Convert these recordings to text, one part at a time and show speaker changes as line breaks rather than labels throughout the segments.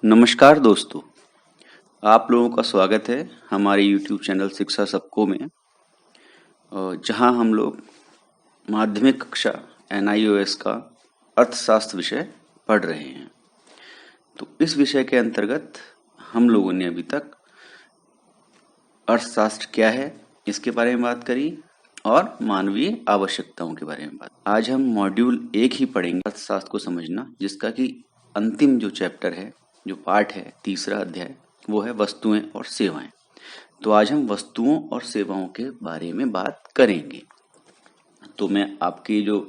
नमस्कार दोस्तों, आप लोगों का स्वागत है हमारे YouTube चैनल शिक्षा सबको में, जहां हम लोग माध्यमिक कक्षा NIOS का अर्थशास्त्र विषय पढ़ रहे हैं। तो इस विषय के अंतर्गत हम लोगों ने अभी तक अर्थशास्त्र क्या है इसके बारे में बात करी और मानवीय आवश्यकताओं के बारे में बात। आज हम मॉड्यूल 1 ही पढ़ेंगे, अर्थशास्त्र को समझना, जिसका कि अंतिम जो चैप्टर है, जो पार्ट है, तीसरा अध्याय, वो है वस्तुएं और सेवाएं। तो आज हम वस्तुओं और सेवाओं के बारे में बात करेंगे। तो मैं आपकी जो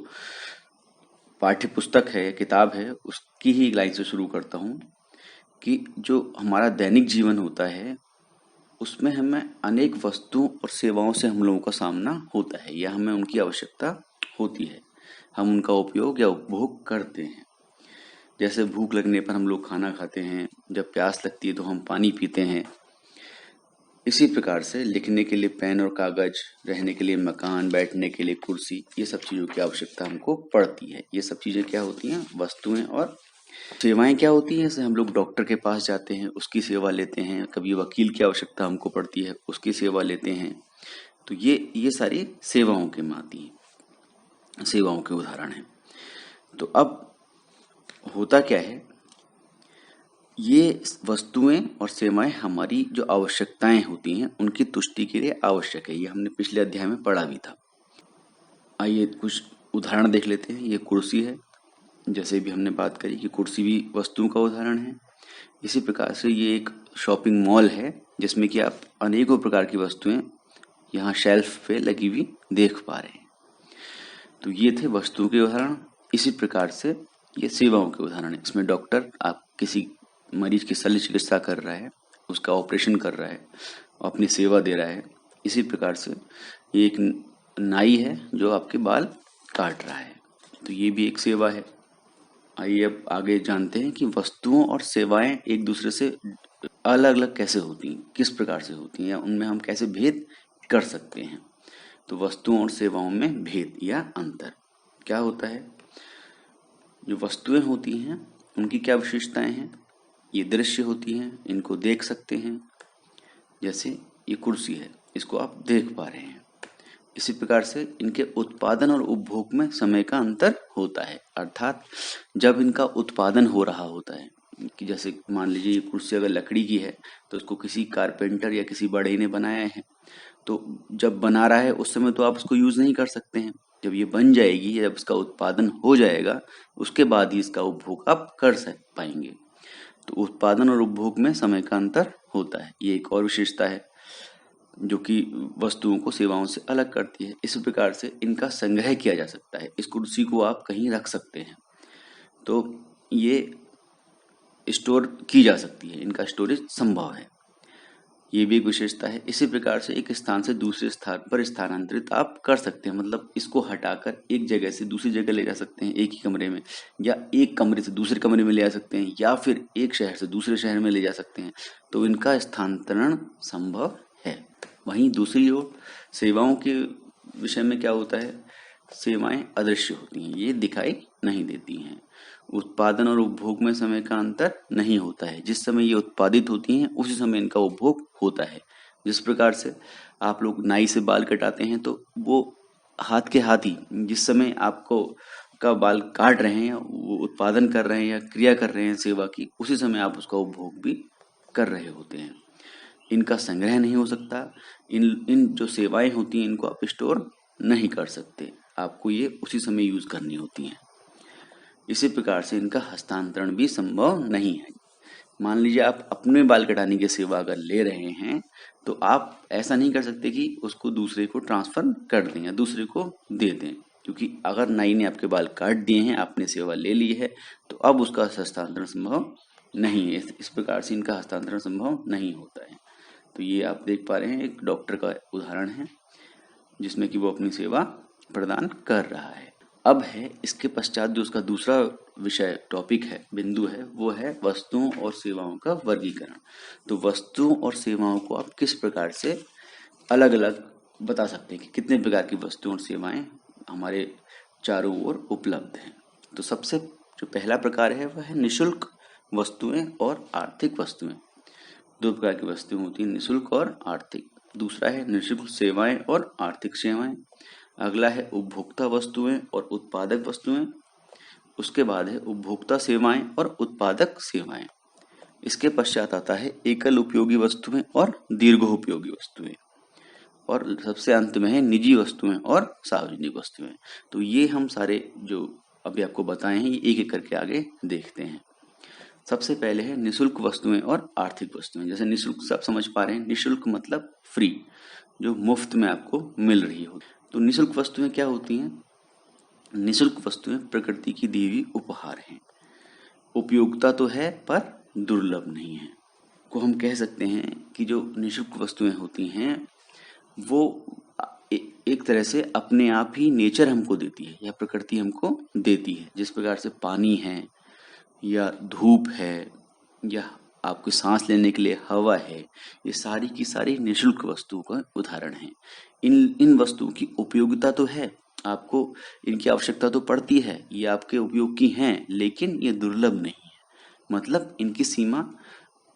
पाठ्य पुस्तक है, किताब है, उसकी ही लाइन से शुरू करता हूँ कि जो हमारा दैनिक जीवन होता है उसमें हमें अनेक वस्तुओं और सेवाओं से हम लोगों का सामना होता है या हमें उनकी आवश्यकता होती है। हम उनका उपयोग या उपभोग करते हैं। जैसे भूख लगने पर हम लोग खाना खाते हैं, जब प्यास लगती है तो हम पानी पीते हैं। इसी प्रकार से लिखने के लिए पेन और कागज, रहने के लिए मकान, बैठने के लिए कुर्सी, ये सब चीज़ों की आवश्यकता हमको पड़ती है। ये सब चीज़ें क्या होती हैं? वस्तुएं। और सेवाएं क्या होती हैं? जैसे हम लोग डॉक्टर के पास जाते हैं, उसकी सेवा लेते हैं। कभी वकील की आवश्यकता हमको पड़ती है, उसकी सेवा लेते हैं। तो ये सारी सेवाओं के आती हैं, सेवाओं के उदाहरण हैं। तो अब होता क्या है, ये वस्तुएं और सेवाएं हमारी जो आवश्यकताएं होती हैं उनकी तुष्टि के लिए आवश्यक है। ये हमने पिछले अध्याय में पढ़ा भी था। आइए कुछ उदाहरण देख लेते हैं। ये कुर्सी है, जैसे भी हमने बात करी कि कुर्सी भी वस्तुओं का उदाहरण है। इसी प्रकार से ये एक शॉपिंग मॉल है जिसमें कि आप अनेकों प्रकार की वस्तुएं यहाँ शेल्फ पे लगी हुई देख पा रहे हैं। तो ये थे वस्तुओं के उदाहरण। इसी प्रकार से ये सेवाओं के उदाहरण है। इसमें डॉक्टर आप किसी मरीज की शल्य चिकित्सा कर रहा है, उसका ऑपरेशन कर रहा है, अपनी सेवा दे रहा है। इसी प्रकार से ये एक नाई है जो आपके बाल काट रहा है, तो ये भी एक सेवा है। आइए अब आगे जानते हैं कि वस्तुओं और सेवाएं एक दूसरे से अलग अलग कैसे होती हैं, किस प्रकार से होती हैं, या उनमें हम कैसे भेद कर सकते हैं। तो वस्तुओं और सेवाओं में भेद या अंतर क्या होता है? जो वस्तुएं होती हैं उनकी क्या विशेषताएं हैं? ये दृश्य होती हैं, इनको देख सकते हैं। जैसे ये कुर्सी है, इसको आप देख पा रहे हैं। इसी प्रकार से इनके उत्पादन और उपभोग में समय का अंतर होता है, अर्थात जब इनका उत्पादन हो रहा होता है, कि जैसे मान लीजिए ये कुर्सी अगर लकड़ी की है तो इसको किसी कारपेंटर या किसी बढ़ई ने बनाया है, तो जब बना रहा है उस समय तो आप इसको यूज नहीं कर सकते हैं। जब ये बन जाएगी, जब इसका उत्पादन हो जाएगा, उसके बाद ही इसका उपभोग आप कर पाएंगे। तो उत्पादन और उपभोग में समय का अंतर होता है। ये एक और विशेषता है जो कि वस्तुओं को सेवाओं से अलग करती है। इस प्रकार से इनका संग्रह किया जा सकता है। इस कुर्सी को आप कहीं रख सकते हैं, तो ये स्टोर की जा सकती है, इनका स्टोरेज संभव है। ये भी एक विशेषता है। इसी प्रकार से एक स्थान से दूसरे स्थान पर स्थानांतरित आप कर सकते हैं, मतलब इसको हटाकर एक जगह से दूसरी जगह ले जा सकते हैं एक ही कमरे में, या एक कमरे से दूसरे कमरे में ले जा सकते हैं, या फिर एक शहर से दूसरे शहर में ले जा सकते हैं। तो इनका स्थानांतरण संभव है। वहीं दूसरी ओर सेवाओं के विषय में क्या होता है? सेवाएं अदृश्य होती हैं, ये दिखाई नहीं देती हैं। उत्पादन और उपभोग में समय का अंतर नहीं होता है। जिस समय ये उत्पादित होती हैं उसी समय इनका उपभोग होता है। जिस प्रकार से आप लोग नाई से बाल कटाते हैं तो वो हाथ के हाथ ही जिस समय आपको का बाल काट रहे हैं, वो उत्पादन कर रहे हैं या क्रिया कर रहे हैं सेवा की, उसी समय आप उसका उपभोग भी कर रहे होते हैं। इनका संग्रह नहीं हो सकता। इन जो सेवाएं होती हैं इनको आप स्टोर नहीं कर सकते, आपको ये उसी समय यूज करनी होती हैं। इसी प्रकार से इनका हस्तांतरण भी संभव नहीं है। मान लीजिए आप अपने बाल कटाने की सेवा अगर ले रहे हैं तो आप ऐसा नहीं कर सकते कि उसको दूसरे को ट्रांसफर कर दें या दूसरे को दे दें, क्योंकि अगर नाई ने आपके बाल काट दिए हैं, आपने सेवा ले ली है, तो अब उसका हस्तांतरण संभव नहीं है। इस प्रकार से इनका हस्तांतरण संभव नहीं होता है। तो ये आप देख पा रहे हैं एक डॉक्टर का उदाहरण है जिसमें कि वो अपनी सेवा प्रदान कर रहा है। अब है इसके पश्चात जो उसका दूसरा विषय टॉपिक है, बिंदु है, वो है वस्तुओं और सेवाओं का वर्गीकरण। तो वस्तुओं और सेवाओं को आप किस प्रकार से अलग अलग बता सकते हैं कि कितने प्रकार की वस्तुएं और सेवाएं हमारे चारों ओर उपलब्ध हैं। तो सबसे जो पहला प्रकार है वह है निशुल्क वस्तुएं और आर्थिक वस्तुएं। दो प्रकार की वस्तुएं होती हैं, निःशुल्क और आर्थिक। दूसरा है निःशुल्क सेवाएं और आर्थिक सेवाएं। अगला है उपभोक्ता वस्तुएं और उत्पादक वस्तुएं। उसके बाद है उपभोक्ता सेवाएं और उत्पादक सेवाएं। इसके पश्चात आता है एकल उपयोगी वस्तुएं और दीर्घोपयोगी वस्तुएं। और सबसे अंत में है निजी वस्तुएं और सार्वजनिक वस्तुएं। तो ये हम सारे जो अभी आपको बताए हैं, ये एक एक करके आगे देखते हैं। सबसे पहले है निःशुल्क वस्तुएं और आर्थिक वस्तुएं। जैसे निःशुल्क सब समझ पा रहे हैं, निःशुल्क मतलब फ्री, जो मुफ्त में आपको मिल रही हो। तो निःशुल्क वस्तुएं क्या होती हैं? निःशुल्क वस्तुएं प्रकृति की दी हुई उपहार हैं। उपयोगिता तो है पर दुर्लभ नहीं है। को हम कह सकते हैं कि जो निःशुल्क वस्तुएं होती हैं वो एक तरह से अपने आप ही नेचर हमको देती है या प्रकृति हमको देती है। जिस प्रकार से पानी है या धूप है या आपको सांस लेने के लिए हवा है, ये सारी की सारी निःशुल्क वस्तुओं का उदाहरण है। इन वस्तुओं की उपयोगिता तो है, आपको इनकी आवश्यकता तो पड़ती है, ये आपके उपयोग की हैं, लेकिन ये दुर्लभ नहीं है। मतलब इनकी सीमा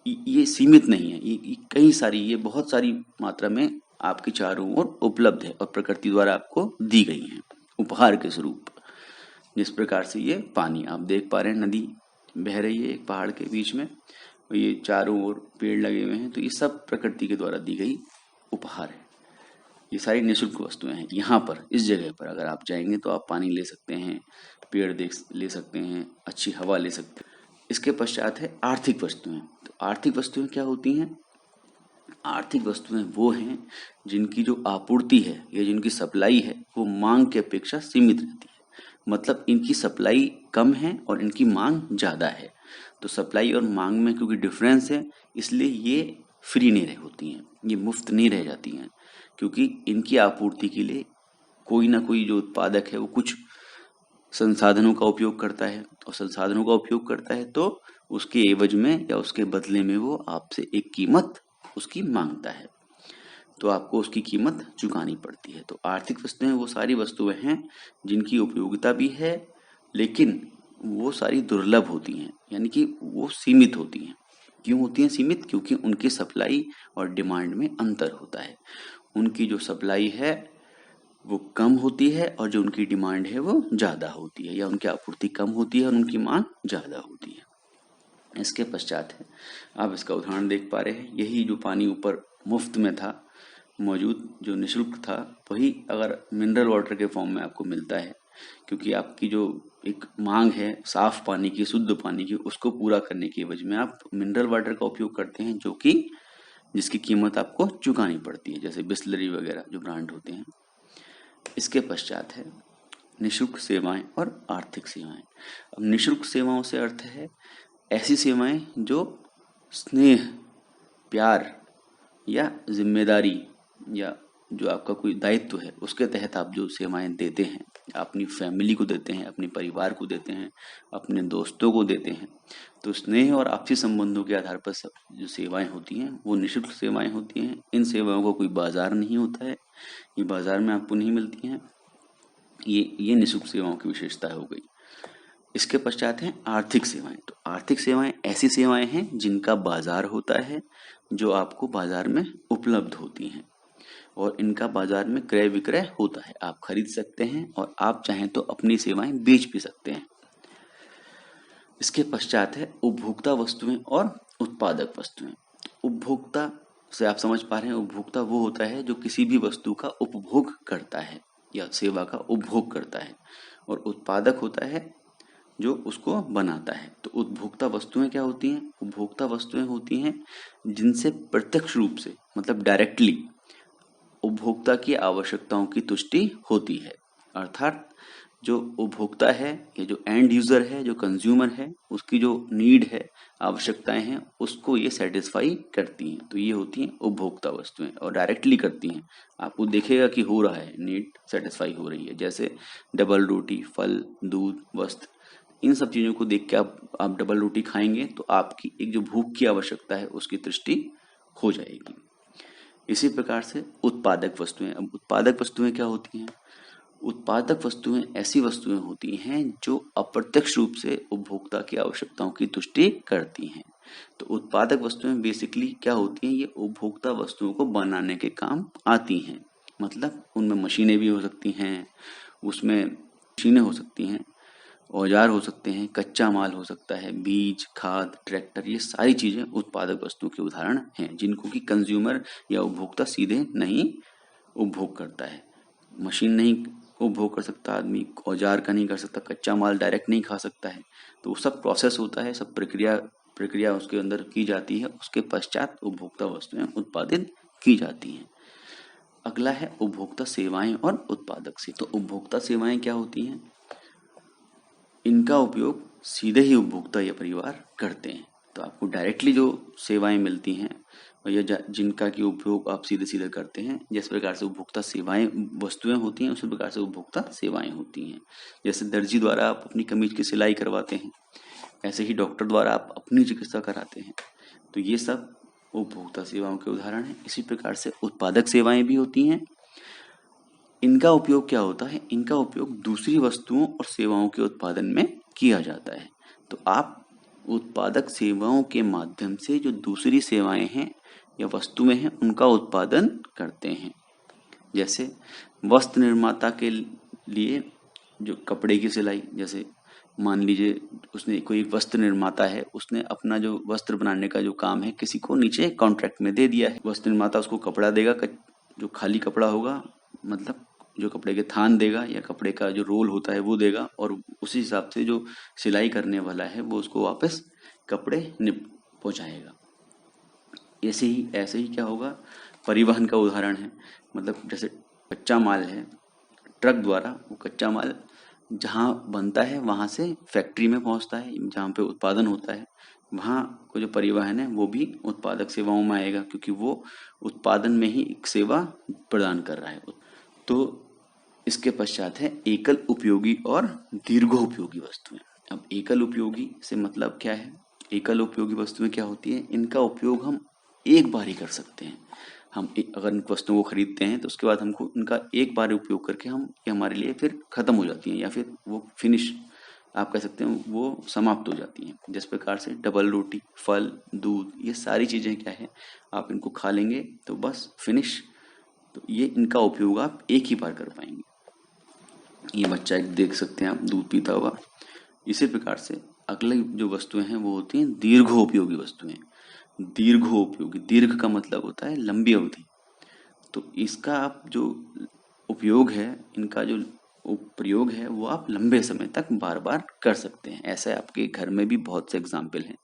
ये सीमित नहीं है, ये कई सारी, ये बहुत सारी मात्रा में आपके चारों ओर उपलब्ध है और प्रकृति द्वारा आपको दी गई है उपहार के स्वरूप। जिस प्रकार से ये पानी आप देख पा रहे हैं, नदी बह रही है एक पहाड़ के बीच में, ये चारों ओर पेड़ लगे हुए हैं, तो ये सब प्रकृति के द्वारा दी गई उपहार है। ये सारी निःशुल्क वस्तुएं हैं। यहाँ पर इस जगह पर अगर आप जाएंगे तो आप पानी ले सकते हैं, पेड़ देख ले सकते हैं, अच्छी हवा ले सकते हैं। इसके पश्चात है आर्थिक वस्तुएं। तो आर्थिक वस्तुएं क्या होती हैं? आर्थिक वस्तुएं वो हैं जिनकी जो आपूर्ति है या जिनकी सप्लाई है वो मांग की अपेक्षा सीमित रहती है। मतलब इनकी सप्लाई कम है और इनकी मांग ज़्यादा है। तो सप्लाई और मांग में क्योंकि डिफरेंस है, इसलिए ये फ्री नहीं रह होती हैं, ये मुफ्त नहीं रह जाती हैं, क्योंकि इनकी आपूर्ति के लिए कोई ना कोई जो उत्पादक है वो कुछ संसाधनों का उपयोग करता है, और संसाधनों का उपयोग करता है तो उसके एवज में या उसके बदले में वो आपसे एक कीमत उसकी मांगता है, तो आपको उसकी कीमत चुकानी पड़ती है। तो आर्थिक वस्तुएं वो सारी वस्तुएं हैं जिनकी उपयोगिता भी है, लेकिन वो सारी दुर्लभ होती हैं, यानी कि वो सीमित होती हैं। क्यों होती हैं सीमित? क्योंकि उनकी सप्लाई और डिमांड में अंतर होता है। उनकी जो सप्लाई है वो कम होती है और जो उनकी डिमांड है वो ज़्यादा होती है, या उनकी आपूर्ति कम होती है और उनकी मांग ज़्यादा होती है। इसके पश्चात है, आप इसका उदाहरण देख पा रहे हैं, यही जो पानी ऊपर मुफ्त में था मौजूद, जो निःशुल्क था, वही अगर मिनरल वाटर के फॉर्म में आपको मिलता है, क्योंकि आपकी जो एक मांग है साफ पानी की, शुद्ध पानी की, उसको पूरा करने की वजह में आप मिनरल वाटर का उपयोग करते हैं, जो कि जिसकी कीमत आपको चुकानी पड़ती है, जैसे बिस्लरी वगैरह जो ब्रांड होते हैं। इसके पश्चात है निःशुल्क सेवाएं और आर्थिक सेवाएं। अब निःशुल्क सेवाओं से अर्थ है ऐसी सेवाएं जो स्नेह, प्यार या जिम्मेदारी या जो आपका कोई दायित्व है उसके तहत आप जो सेवाएं देते हैं, अपनी फैमिली को देते हैं, अपने परिवार को देते हैं, अपने दोस्तों को देते हैं, तो स्नेह और आपसी संबंधों के आधार पर सब जो सेवाएं होती हैं वो निःशुल्क सेवाएं होती हैं। इन सेवाओं का कोई बाजार नहीं होता है, ये बाजार में आपको नहीं मिलती हैं। ये निःशुल्क सेवाओं की विशेषता हो गई। इसके पश्चात है आर्थिक सेवाएं। तो आर्थिक सेवाएं ऐसी सेवाएं हैं जिनका बाजार होता है, जो आपको बाजार में उपलब्ध होती हैं और इनका बाजार में क्रय विक्रय होता है, आप खरीद सकते हैं और आप चाहें तो अपनी सेवाएं बेच भी सकते हैं। इसके पश्चात है उपभोक्ता वस्तुएं और उत्पादक वस्तुएं। उपभोक्ता से आप समझ पा रहे हैं, उपभोक्ता वो होता है जो किसी भी वस्तु का उपभोग करता है या सेवा का उपभोग करता है, और उत्पादक होता है जो उसको बनाता है। तो उपभोक्ता वस्तुएं क्या होती हैं? उपभोक्ता वस्तुएं होती हैं जिनसे प्रत्यक्ष रूप से, मतलब डायरेक्टली, उपभोक्ता की आवश्यकताओं की तुष्टि होती है। अर्थात जो उपभोक्ता है या जो एंड यूजर है, जो कंज्यूमर है, उसकी जो नीड है, आवश्यकताएं हैं, उसको ये सेटिस्फाई करती हैं। तो ये होती हैं उपभोक्ता वस्तुएं और डायरेक्टली करती हैं। आपको देखेगा कि हो रहा है, नीड सेटिस्फाई हो रही है, जैसे डबल रोटी, फल, दूध, वस्त्र, इन सब चीज़ों को देख के आप डबल रोटी खाएंगे तो आपकी एक जो भूख की आवश्यकता है उसकी तुष्टि हो जाएगी। इसी प्रकार से उत्पादक वस्तुएं। अब उत्पादक वस्तुएं क्या होती हैं? उत्पादक वस्तुएं ऐसी वस्तुएं होती हैं जो अप्रत्यक्ष रूप से उपभोक्ता की आवश्यकताओं की तुष्टि करती हैं। तो उत्पादक वस्तुएं बेसिकली क्या होती हैं, ये उपभोक्ता वस्तुओं को बनाने के काम आती हैं। मतलब उनमें मशीनें भी हो सकती हैं, उसमें मशीनें हो सकती हैं, औजार हो सकते हैं, कच्चा माल हो सकता है, बीज, खाद, ट्रैक्टर, ये सारी चीजें उत्पादक वस्तुओं के उदाहरण हैं जिनको कि कंज्यूमर या उपभोक्ता सीधे नहीं उपभोग करता है। मशीन नहीं उपभोग कर सकता आदमी, औजार का नहीं कर सकता, कच्चा माल डायरेक्ट नहीं खा सकता है। तो वो सब प्रोसेस होता है, सब प्रक्रिया उसके अंदर की जाती है, उसके पश्चात उपभोक्ता वस्तुएं उत्पादित की जाती हैं। अगला है उपभोक्ता सेवाएं और उत्पादक से। तो उपभोक्ता सेवाएं क्या होती हैं, इनका उपयोग सीधे ही उपभोक्ता या परिवार करते हैं। तो आपको डायरेक्टली जो सेवाएं मिलती हैं या जिनका की उपयोग आप सीधे सीधे करते हैं, जिस प्रकार से उपभोक्ता सेवाएं वस्तुएं होती हैं उसी प्रकार से उपभोक्ता सेवाएं होती हैं। जैसे दर्जी द्वारा आप अपनी कमीज की सिलाई करवाते हैं, ऐसे ही डॉक्टर द्वारा आप अपनी चिकित्सा कराते हैं। तो ये सब उपभोक्ता सेवाओं के उदाहरण हैं। इसी प्रकार से उत्पादक सेवाएं भी होती हैं। इनका उपयोग क्या होता है, इनका उपयोग दूसरी वस्तुओं और सेवाओं के उत्पादन में किया जाता है। तो आप उत्पादक सेवाओं के माध्यम से जो दूसरी सेवाएं हैं या वस्तुएं हैं उनका उत्पादन करते हैं। जैसे वस्त्र निर्माता के लिए जो कपड़े की सिलाई, जैसे मान लीजिए उसने कोई वस्त्र निर्माता है, उसने अपना जो वस्त्र बनाने का जो काम है किसी को नीचे कॉन्ट्रैक्ट में दे दिया है। वस्त्र निर्माता उसको कपड़ा देगा, जो खाली कपड़ा होगा, मतलब जो कपड़े के थान देगा या कपड़े का जो रोल होता है वो देगा, और उसी हिसाब से जो सिलाई करने वाला है वो उसको वापस कपड़े पहुंचाएगा। ऐसे ही क्या होगा, परिवहन का उदाहरण है। मतलब जैसे कच्चा माल है, ट्रक द्वारा वो कच्चा माल जहाँ बनता है वहां से फैक्ट्री में पहुंचता है, जहाँ पे उत्पादन होता है, वहाँ को जो परिवहन है वो भी उत्पादक सेवाओं में आएगा, क्योंकि वो उत्पादन में ही एक सेवा प्रदान कर रहा है। तो इसके पश्चात है एकल उपयोगी और दीर्घोपयोगी वस्तुएं। अब एकल उपयोगी से मतलब क्या है, एकल उपयोगी वस्तुएं क्या होती है, इनका उपयोग हम एक बार ही कर सकते हैं। हम अगर इन वस्तुओं को खरीदते हैं तो उसके बाद हमको उनका एक बार उपयोग करके हम ये हमारे लिए फिर खत्म हो जाती हैं, या फिर वो फिनिश आप कह सकते हैं वो समाप्त हो जाती हैं। जिस प्रकार से डबल रोटी, फल, दूध, ये सारी चीजें क्या है, आप इनको खा लेंगे तो बस फिनिश। तो ये इनका उपयोग आप एक ही बार कर पाएंगे। ये बच्चा एक देख सकते हैं आप, दूध पीता हुआ। इसी प्रकार से अगले जो वस्तुएं हैं वो होती हैं दीर्घोपयोगी वस्तुएं। दीर्घोपयोगी, दीर्घ का मतलब होता है लंबी अवधि। तो इसका आप जो उपयोग है, इनका जो प्रयोग है वो आप लंबे समय तक बार बार कर सकते हैं। ऐसे आपके घर में भी बहुत से एग्जाम्पल हैं,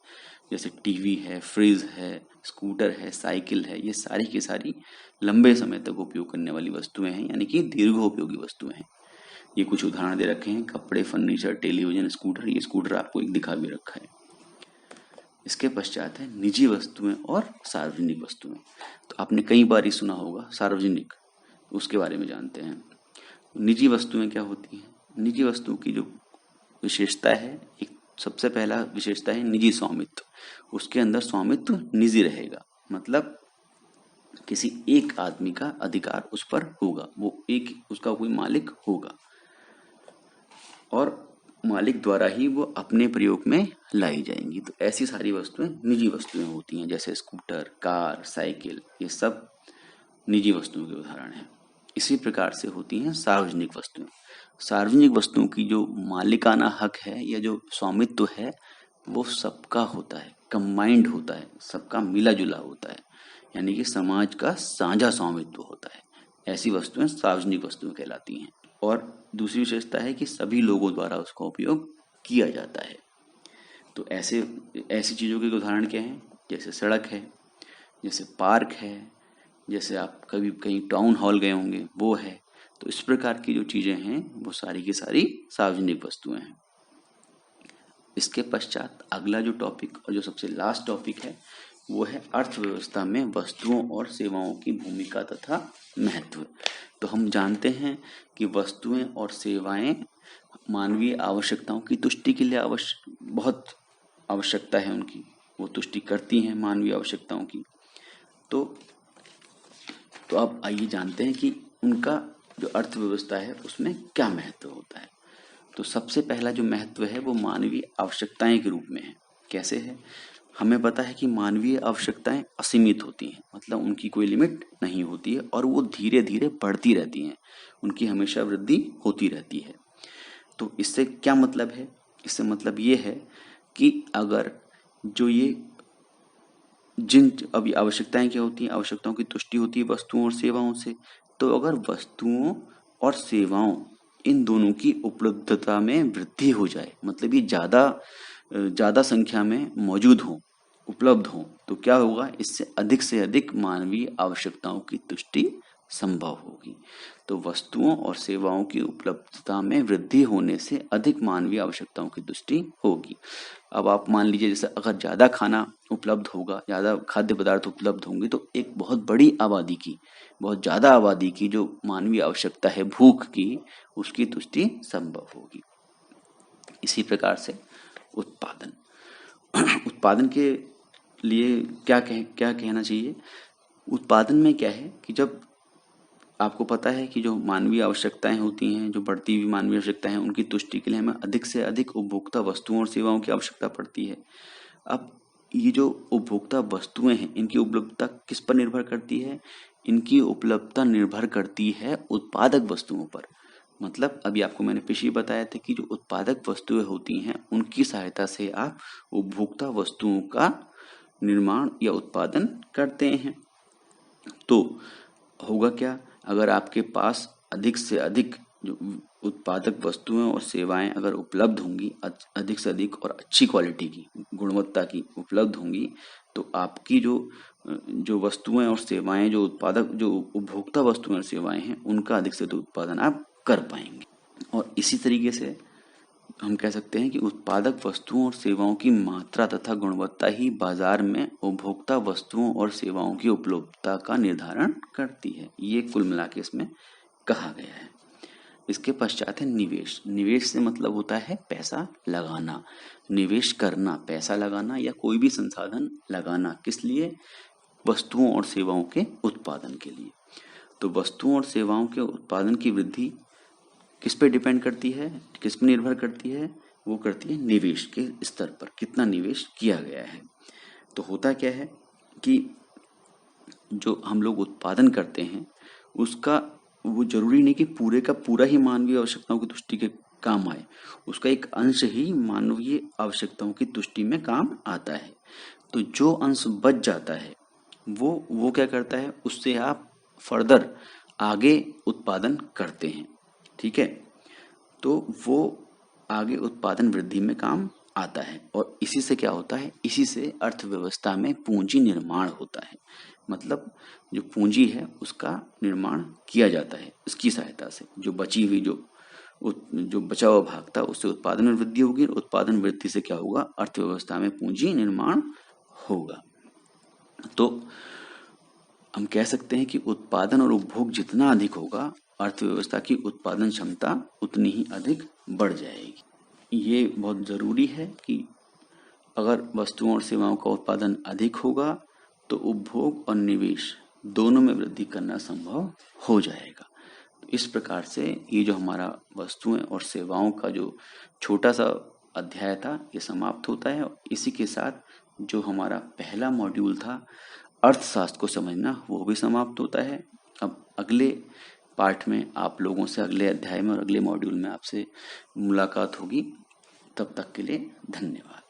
जैसे टीवी है, फ्रिज है, स्कूटर है, साइकिल है, ये सारी की सारी लंबे समय तक उपयोग करने वाली वस्तुएं हैं, यानी कि दीर्घोपयोगी वस्तुएं हैं। ये कुछ उदाहरण दे रखे हैं, कपड़े, फर्नीचर, टेलीविजन, स्कूटर। ये स्कूटर आपको एक दिखा भी रखा है। इसके पश्चात है निजी वस्तुएं और सार्वजनिक वस्तुएं। तो आपने कई बार ही सुना होगा सार्वजनिक, उसके बारे में जानते हैं। निजी वस्तुएं क्या होती हैं, निजी वस्तुओं की जो विशेषता है, एक सबसे पहला विशेषता है निजी स्वामित्व। उसके अंदर स्वामित्व निजी रहेगा, मतलब किसी एक आदमी का अधिकार उस पर होगा, वो एक उसका कोई मालिक होगा और मालिक द्वारा ही वो अपने प्रयोग में लाई जाएंगी। तो ऐसी सारी वस्तुएं निजी वस्तुएं होती हैं, जैसे स्कूटर, कार, साइकिल, ये सब निजी वस्तुओं के उदाहरण हैं। इसी प्रकार से होती हैं सार्वजनिक वस्तुएं। सार्वजनिक वस्तुओं की जो मालिकाना हक है या जो स्वामित्व है वो सबका होता है, कंबाइंड होता है, सबका मिला जुला होता है, यानी कि समाज का साझा स्वामित्व होता है। ऐसी वस्तुएं सार्वजनिक वस्तुएं कहलाती हैं। और दूसरी विशेषता है कि सभी लोगों द्वारा उसका उपयोग किया जाता है। तो ऐसी चीजों के उदाहरण क्या हैं, जैसे सड़क है, जैसे पार्क है, जैसे आप कभी कहीं टाउन हॉल गए होंगे वो है। तो इस प्रकार की जो चीजें हैं वो सारी की सारी सार्वजनिक वस्तुएं हैं। इसके पश्चात अगला जो टॉपिक और जो सबसे लास्ट टॉपिक है वो है अर्थव्यवस्था में वस्तुओं और सेवाओं की भूमिका तथा महत्व। तो हम जानते हैं कि वस्तुएं और सेवाएं मानवीय आवश्यकताओं की तुष्टि के लिए बहुत आवश्यकता है उनकी, वो तुष्टि करती हैं मानवीय आवश्यकताओं की। तो अब आइए जानते हैं कि उनका जो अर्थव्यवस्था है उसमें क्या महत्व होता है। तो सबसे पहला जो महत्व है वो मानवीय आवश्यकताएं के रूप में है। कैसे है? हमें पता है कि मानवीय आवश्यकताएं असीमित होती हैं, मतलब उनकी कोई लिमिट नहीं होती है और वो धीरे धीरे बढ़ती रहती हैं, उनकी हमेशा वृद्धि होती रहती है। तो इससे क्या मतलब है? इससे मतलब ये है कि अगर जो ये जिन अभी आवश्यकताएं क्या होती हैं? आवश्यकताओं की तुष्टि होती है वस्तुओं और सेवाओं से। तो अगर वस्तुओं और सेवाओं इन दोनों की उपलब्धता में वृद्धि हो जाए, मतलब ये ज्यादा संख्या में मौजूद हो, उपलब्ध हो, तो क्या होगा? इससे अधिक से अधिक मानवीय आवश्यकताओं की तुष्टि संभव होगी। तो वस्तुओं और सेवाओं की उपलब्धता में वृद्धि होने से अधिक मानवीय आवश्यकताओं की तुष्टि होगी। अब आप मान लीजिए जैसे अगर ज्यादा खाना उपलब्ध होगा, ज्यादा खाद्य पदार्थ उपलब्ध होंगे, तो एक बहुत बड़ी आबादी की, बहुत ज्यादा आबादी की जो मानवीय आवश्यकता है भूख की, उसकी तुष्टि संभव होगी। इसी प्रकार से उत्पादन उत्पादन के लिए क्या कहना चाहिए? उत्पादन में क्या है कि जब आपको पता है कि जो मानवीय आवश्यकताएं होती हैं, जो बढ़ती हुई मानवीय आवश्यकताएं हैं, उनकी तुष्टि के लिए हमें अधिक से अधिक उपभोक्ता वस्तुओं और सेवाओं की आवश्यकता पड़ती है। अब ये जो उपभोक्ता वस्तुएं हैं, इनकी उपलब्धता किस पर निर्भर करती है? इनकी उपलब्धता निर्भर करती है उत्पादक वस्तुओं पर। मतलब अभी आपको मैंने पीछे बताया था कि जो उत्पादक वस्तुएं होती हैं, उनकी सहायता से आप उपभोक्ता वस्तुओं का निर्माण या उत्पादन करते हैं। तो होगा क्या? अगर आपके पास अधिक से अधिक जो उत्पादक वस्तुएं और सेवाएं अगर उपलब्ध होंगी, अधिक से अधिक और अच्छी क्वालिटी की, गुणवत्ता की उपलब्ध होंगी, तो आपकी जो वस्तुएं और सेवाएं, जो उपभोक्ता वस्तुएं और सेवाएं हैं, उनका अधिक से अधिक उत्पादन आप कर पाएंगे। और इसी तरीके से हम कह सकते हैं कि उत्पादक वस्तुओं और सेवाओं की मात्रा तथा गुणवत्ता ही बाजार में उपभोक्ता वस्तुओं और सेवाओं की उपलब्धता का निर्धारण करती है। ये कुल मिला के इसमें कहा गया है। इसके पश्चात है निवेश। निवेश से मतलब होता है पैसा लगाना, निवेश करना, पैसा लगाना या कोई भी संसाधन लगाना। किस लिए? वस्तुओं और सेवाओं के उत्पादन के लिए। तो वस्तुओं और सेवाओं के उत्पादन की वृद्धि किस पे डिपेंड करती है, किस पे निर्भर करती है? वो करती है निवेश के स्तर पर, कितना निवेश किया गया है। तो होता क्या है कि जो हम लोग उत्पादन करते हैं, उसका वो जरूरी नहीं कि पूरे का पूरा ही मानवीय आवश्यकताओं की तुष्टि के काम आए, उसका एक अंश ही मानवीय आवश्यकताओं की तुष्टि में काम आता है। तो जो अंश बच जाता है वो क्या करता है? उससे आप फर्दर आगे उत्पादन करते हैं। ठीक है? तो वो आगे उत्पादन वृद्धि में काम आता है और इसी से क्या होता है? इसी से अर्थव्यवस्था में पूंजी निर्माण होता है। मतलब जो पूंजी है उसका निर्माण किया जाता है इसकी सहायता से। जो बची हुई जो बचा हुआ भाग था, उससे उत्पादन में वृद्धि होगी। उत्पादन वृद्धि से क्या होगा? अर्थव्यवस्था में पूंजी निर्माण होगा। तो हम कह सकते हैं कि उत्पादन और उपभोग जितना अधिक होगा, अर्थव्यवस्था की उत्पादन क्षमता उतनी ही अधिक बढ़ जाएगी। ये बहुत जरूरी है कि अगर वस्तुओं और सेवाओं का उत्पादन अधिक होगा तो उपभोग और निवेश दोनों में वृद्धि करना संभव हो जाएगा। तो इस प्रकार से ये जो हमारा वस्तुएं और सेवाओं का जो छोटा सा अध्याय था, ये समाप्त होता है। इसी के साथ जो हमारा पहला मॉड्यूल था अर्थशास्त्र को समझना, वो भी समाप्त होता है। अब अगले पार्ट में आप लोगों से, अगले अध्याय में और अगले मॉड्यूल में आपसे मुलाकात होगी। तब तक के लिए धन्यवाद।